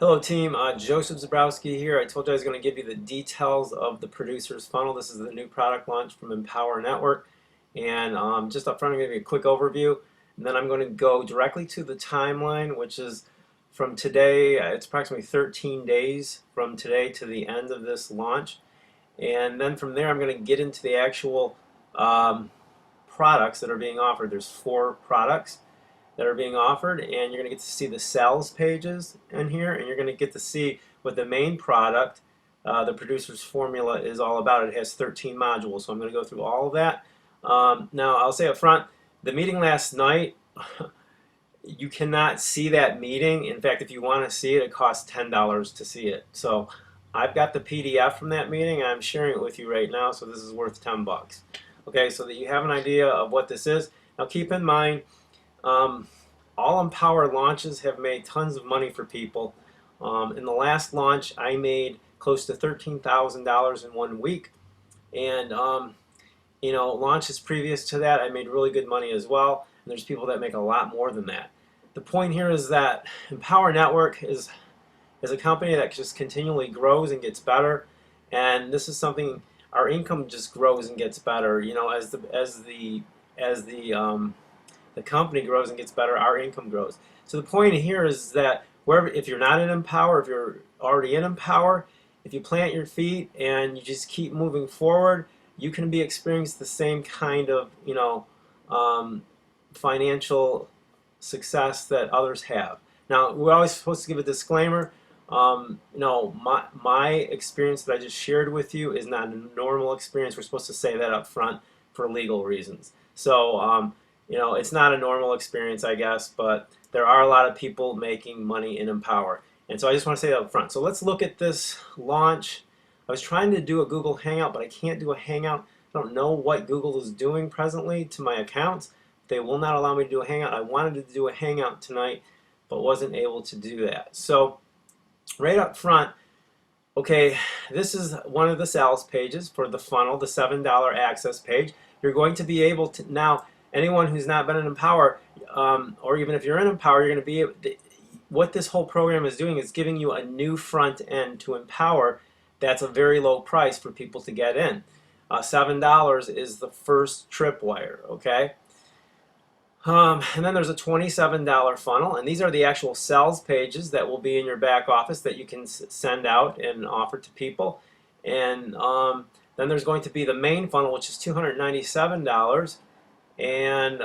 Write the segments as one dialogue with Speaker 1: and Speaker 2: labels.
Speaker 1: Hello team, Joseph Zabrowski here. I told you I was going to give you the details of the producer's funnel. This is the new product launch from Empower Network. And just up front, I'm going to give you a quick overview. And then I'm going to go directly to the timeline, which is from today. It's approximately 13 days from today to the end of this launch. And then from there, I'm going to get into the actual products that are being offered. There's 4 products that are being offered, and you're going to get to see the sales pages in here, and you're going to get to see what the main product, the producer's formula, is all about. It has 13 modules, so I'm going to go through all of that. Now, I'll say up front, the meeting last night, you cannot see that meeting. In fact, if you want to see it, it costs $10 to see it. So I've got the PDF from that meeting, and I'm sharing it with you right now, so this is worth 10 bucks. Okay, so that you have an idea of what this is. Now keep in mind, all Empower launches have made tons of money for people. In the last launch, I made close to $13,000 in 1 week, and launches previous to that, I made really good money as well. And there's people that make a lot more than that. The point here is that Empower Network is a company that just continually grows and gets better, and this is something. Our income just grows and gets better. As the company grows and gets better, our income grows. So the point here is that if you're not in Empower, if you're already in Empower, if you plant your feet and you just keep moving forward, you can experience the same kind of financial success that others have. Now, we're always supposed to give a disclaimer. My experience that I just shared with you is not a normal experience. We're supposed to say that up front for legal reasons. So it's not a normal experience, I guess, but there are a lot of people making money in Empower. And so I just want to say that up front. So let's look at this launch. I was trying to do a Google Hangout, but I can't do a Hangout. I don't know what Google is doing presently to my accounts. They will not allow me to do a Hangout. I wanted to do a Hangout tonight, but wasn't able to do that. So right up front, okay, this is one of the sales pages for the funnel, the $7 access page. You're going to be able to now. Anyone who's not been in Empower, or even if you're in Empower, you're going to be able to, what this whole program is doing is giving you a new front end to Empower that's a very low price for people to get in. $7 is the first tripwire, okay? And then there's a $27 funnel, and these are the actual sales pages that will be in your back office that you can send out and offer to people. And then there's going to be the main funnel, which is $297. And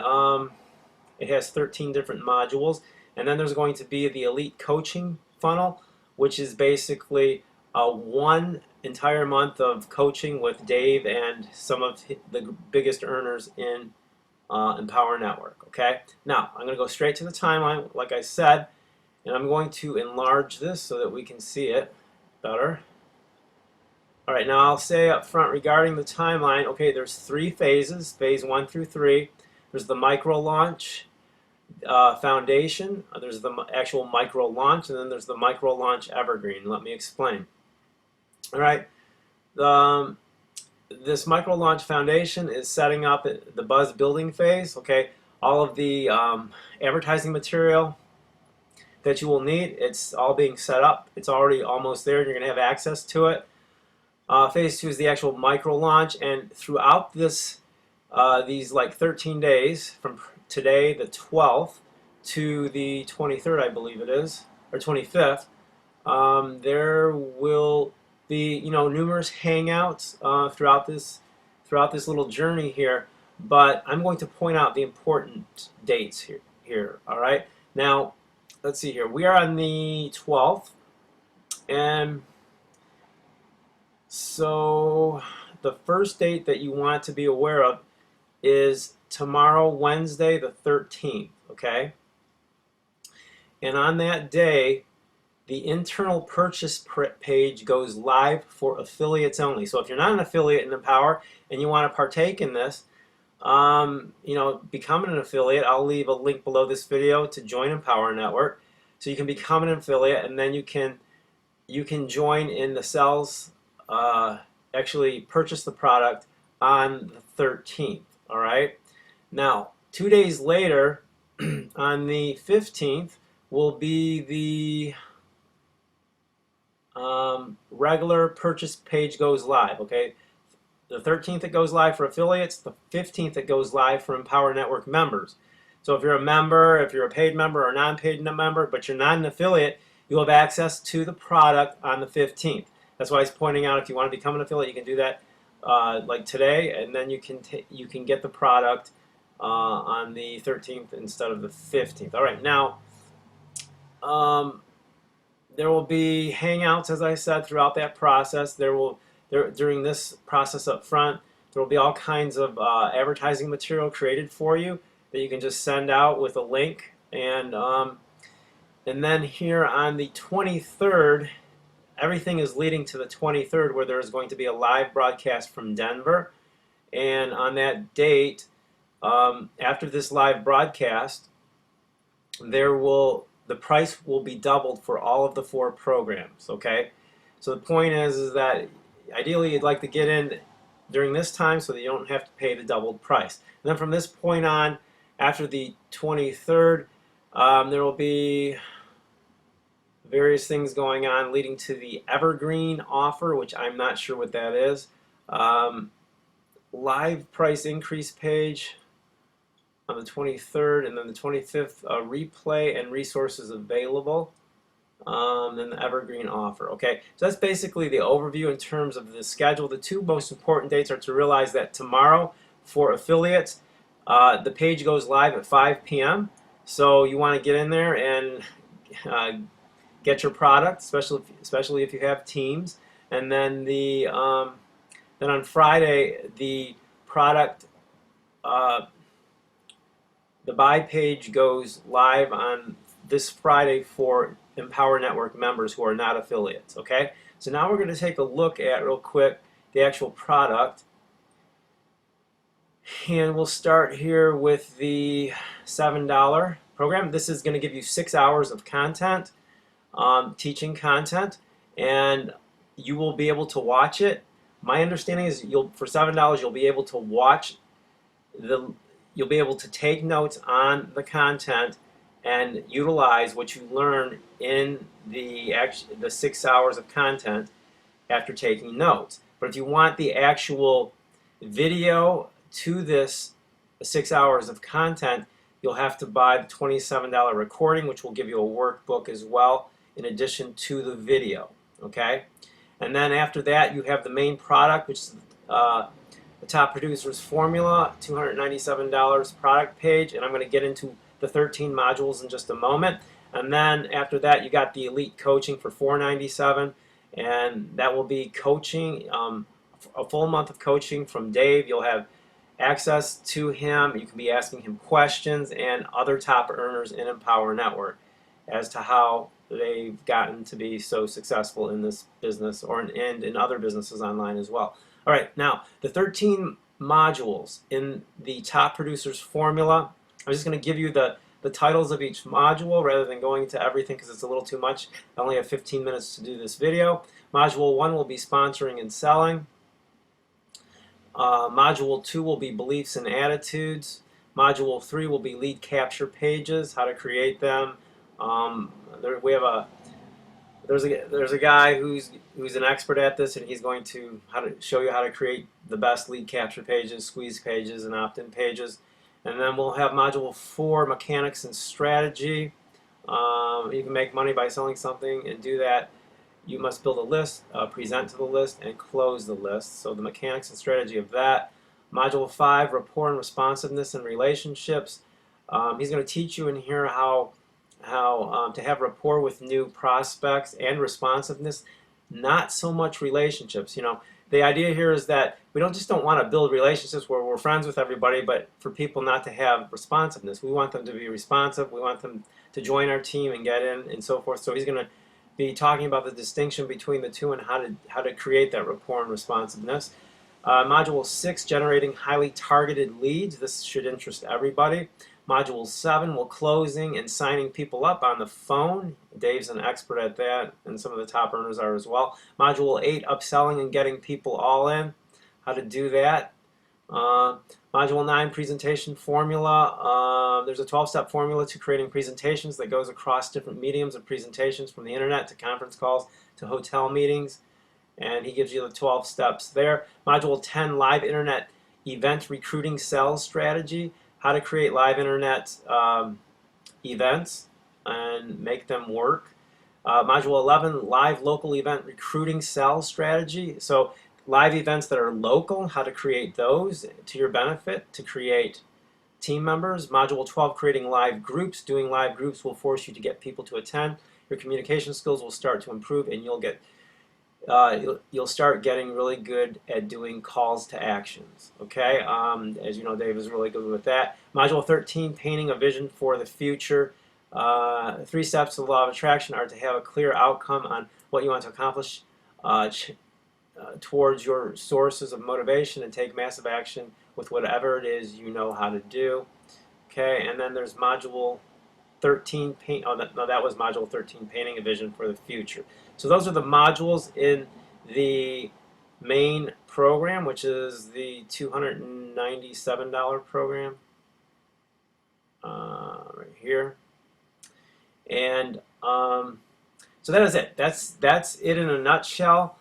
Speaker 1: it has 13 different modules. And then there's going to be the elite coaching funnel, which is basically 1 entire month of coaching with Dave and some of the biggest earners in Empower Network. Okay, now I'm going to go straight to the timeline, like I said, and I'm going to enlarge this so that we can see it better. Alright, now I'll say up front regarding the timeline, okay, there's 3 phases, phase 1 through 3. There's the micro launch foundation, there's the actual micro launch, and then there's the micro launch evergreen. Let me explain. Alright, this micro launch foundation is setting up the buzz building phase, okay, all of the advertising material that you will need, it's all being set up, it's already almost there, and you're going to have access to it. Phase 2 is the actual micro launch, and throughout these like 13 days from today, the 12th, to the 23rd, I believe it is, or 25th, there will be numerous hangouts throughout this little journey here. But I'm going to point out the important dates here. All right. Now, let's see here. We are on the 12th, and so the first date that you want to be aware of is tomorrow, Wednesday, the 13th, okay? And on that day, the internal purchase page goes live for affiliates only. So if you're not an affiliate in Empower and you want to partake in this, become an affiliate. I'll leave a link below this video to join Empower Network. So you can become an affiliate, and then you can join in the sales, actually purchase the product on the 13th. All right. Now, 2 days later, on the 15th, will be the regular purchase page goes live. Okay, the 13th it goes live for affiliates. The 15th it goes live for Empower Network members. So if you're a member, if you're a paid member or non-paid member, but you're not an affiliate, you'll have access to the product on the 15th. That's why I was pointing out if you want to become an affiliate, you can do that like today, and then you can get the product on the 13th instead of the 15th. All right, now there will be hangouts, as I said, throughout that process. During this process up front, there will be all kinds of advertising material created for you that you can just send out with a link, and then here on the 23rd, everything is leading to the 23rd, where there is going to be a live broadcast from Denver. And on that date, after this live broadcast, the price will be doubled for all of the 4 programs. Okay, so the point is that ideally you'd like to get in during this time so that you don't have to pay the doubled price. And then from this point on, after the 23rd, there will be various things going on leading to the evergreen offer, which I'm not sure what that is. Live price increase page on the 23rd, and then the 25th, replay and resources available. Then the evergreen offer. Okay, so that's basically the overview in terms of the schedule. The 2 most important dates are to realize that tomorrow for affiliates, the page goes live at 5 p.m. So you want to get in there and get your product, especially if you have teams. And then then on Friday, the product, the buy page goes live on this Friday for Empower Network members who are not affiliates. Okay, so now we're going to take a look at real quick the actual product, and we'll start here with the $7 program. This is going to give you 6 hours of content, teaching content, and you will be able to watch it. My understanding is for $7 you'll be able to watch you'll be able to take notes on the content and utilize what you learn in the 6 hours of content after taking notes. But if you want the actual video to this 6 hours of content, you'll have to buy the $27 recording, which will give you a workbook as well, in addition to the video. Okay? And then after that, you have the main product, which is the Top Producers Formula, $297 product page, and I'm going to get into the 13 modules in just a moment. And then after that, you got the Elite Coaching for $497, and that will be coaching, a full month of coaching from Dave. You'll have access to him. You can be asking him questions and other top earners in Empower Network as to how they've gotten to be so successful in this business and in other businesses online as well. All right, now the 13 modules in the Top Producers Formula. I'm just going to give you the titles of each module rather than going into everything because it's a little too much. I only have 15 minutes to do this video. Module 1 will be sponsoring and selling. Module 2 will be beliefs and attitudes. Module 3 will be lead capture pages, how to create them. There's a guy who's an expert at this, and he's going to show you how to create the best lead capture pages, squeeze pages, and opt-in pages. And then we'll have module 4, mechanics and strategy. You can make money by selling something, and do that you must build a list, present to the list, and close the list. So the mechanics and strategy of that. Module 5, rapport and responsiveness in relationships. He's going to teach you in here how to have rapport with new prospects and responsiveness, not so much relationships. You know, the idea here is that we don't want to build relationships where we're friends with everybody, but for people not to have responsiveness. We want them to be responsive. We want them to join our team and get in and so forth. So he's going to be talking about the distinction between the two and how to create that rapport and responsiveness. Module 6, generating highly targeted leads. This should interest everybody. Module 7, closing and signing people up on the phone. Dave's an expert at that, and some of the top earners are as well. Module 8, upselling and getting people all in. How to do that. Module 9, presentation formula. There's a 12-step formula to creating presentations that goes across different mediums of presentations, from the internet to conference calls to hotel meetings. And he gives you the 12 steps there. Module 10, live internet event recruiting sales strategy. How to create live internet events and make them work. Module 11, live local event recruiting sales strategy. So live events that are local, how to create those to your benefit to create team members. Module 12, creating live groups. Doing live groups will force you to get people to attend. Your communication skills will start to improve, and you'll start getting really good at doing calls to actions. Okay, as you know, Dave is really good with that. Module 13, painting a vision for the future. 3 steps to the law of attraction are to have a clear outcome on what you want to accomplish towards your sources of motivation, and take massive action with whatever it is you know how to do. Okay, and then there's module 13, that was module 13, painting a vision for the future. So those are the modules in the main program, which is the $297 program right here. And so that is it. That's it in a nutshell.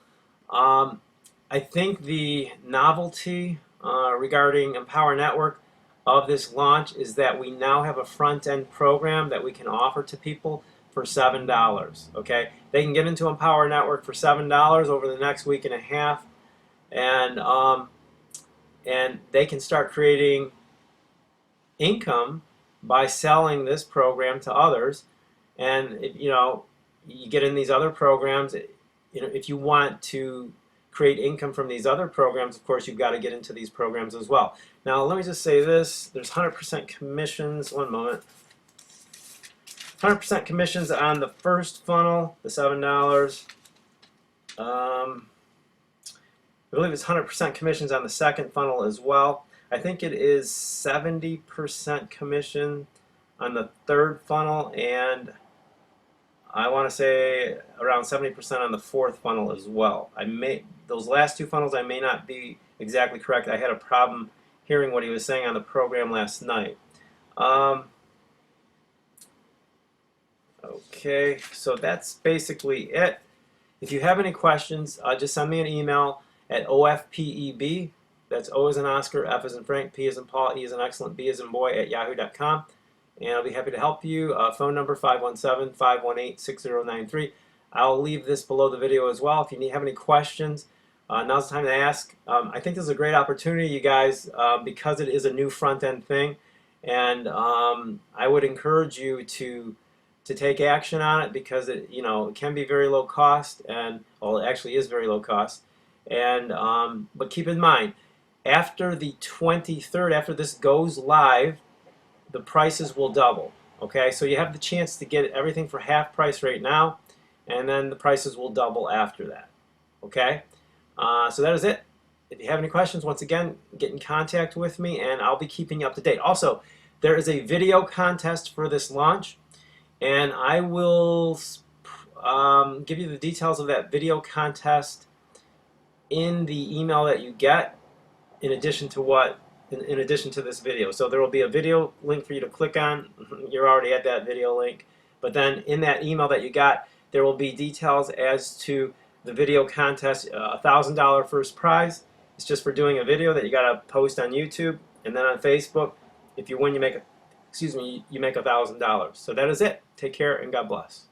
Speaker 1: I think the novelty regarding Empower Network of this launch is that we now have a front-end program that we can offer to people for $7. Okay, they can get into Empower Network for $7 over the next week and a half, and they can start creating income by selling this program to others. And you get in these other programs. If you want to create income from these other programs, of course, you've got to get into these programs as well. Now, let me just say this. There's 100% commissions. One moment. 100% commissions on the first funnel, the $7. I believe it's 100% commissions on the second funnel as well. I think it is 70% commission on the third funnel, and I want to say around 70% on the fourth funnel as well. Those last 2 funnels I may not be exactly correct. I had a problem hearing what he was saying on the program last night. Okay, so that's basically it. If you have any questions, just send me an email at ofpeb. That's O as in Oscar, F as in Frank, P as in Paul, E as in Excellent, B as in Boy at yahoo.com. And I'll be happy to help you. Phone number 517-518-6093. I'll leave this below the video as well if you have any questions. Now's the time to ask. I think this is a great opportunity, you guys, because it is a new front-end thing, and I would encourage you to take action on it, because it can be very low cost, and well, it actually is very low cost. And but keep in mind, after the 23rd, after this goes live, the prices will double. Okay, so you have the chance to get everything for half price right now, and then the prices will double after that. Okay, so that is it. If you have any questions, once again, get in contact with me, and I'll be keeping you up to date. Also, there is a video contest for this launch, and I will give you the details of that video contest in the email that you get, in addition to this video. So there will be a video link for you to click on. You're already at that video link. But then in that email that you got, there will be details as to the video contest. $1,000 first prize. It's just for doing a video that you got to post on YouTube, and then on Facebook. If you win, you make $1,000. So that is it. Take care and God bless.